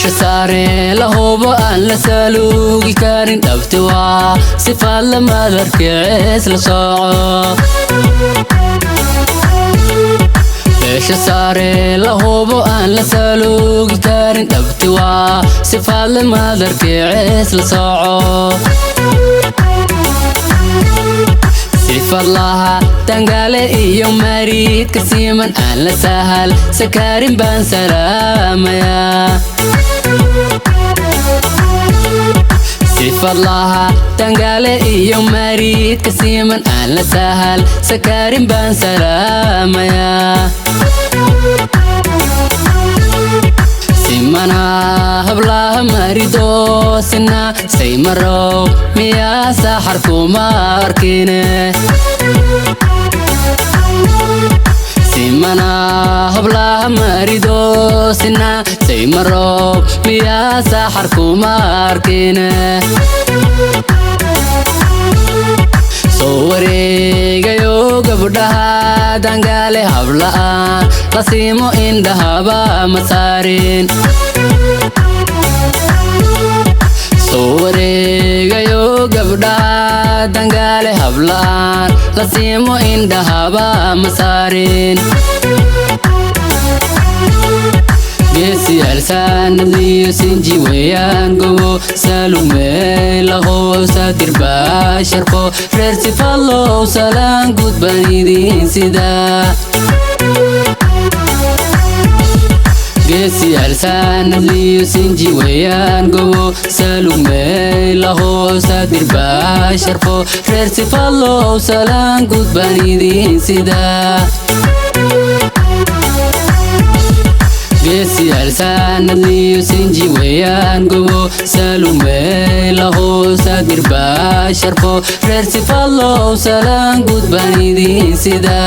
meesha saare la hubo aan la saluugi karin dhabti waa sifaad la madarkicis la sooco meesha saare la hubo aan la saluugi karin dhabti waa sifaad la madarkicis la sooco صفر لها تنقالي إيو مريد كسيما أهلا سهل سكارين بان سلام يا صفر لها تنقالي إيو مريد كسيما أهلا سهل سكارين بان سلام يا سيمانا هبلها مريدو سنة سيمرو ميا ساحر كوماركيني سيمانا هبلها مريدو سنة سيمرو ميا ساحر كوماركيني wareegayo gabdhaha dangaale habla'a qasiimo indhahaba masaarin soo wareegayo gabdhaha dangaale habla'a qasiimo indhahaba masaarin geesi alsaan liyo sinji weeyaan gobo salume laho satir basharko reer sifallo salaan gudban idin sida geesi alsaan liyo sinji weeyaan gobo salume laho satir basharko reer sifallo salaan gudban idin sida geesi alsaan liyo sinji weeyaan gobo salume laho sadir basharko reer sifallo salaan gudban idin sida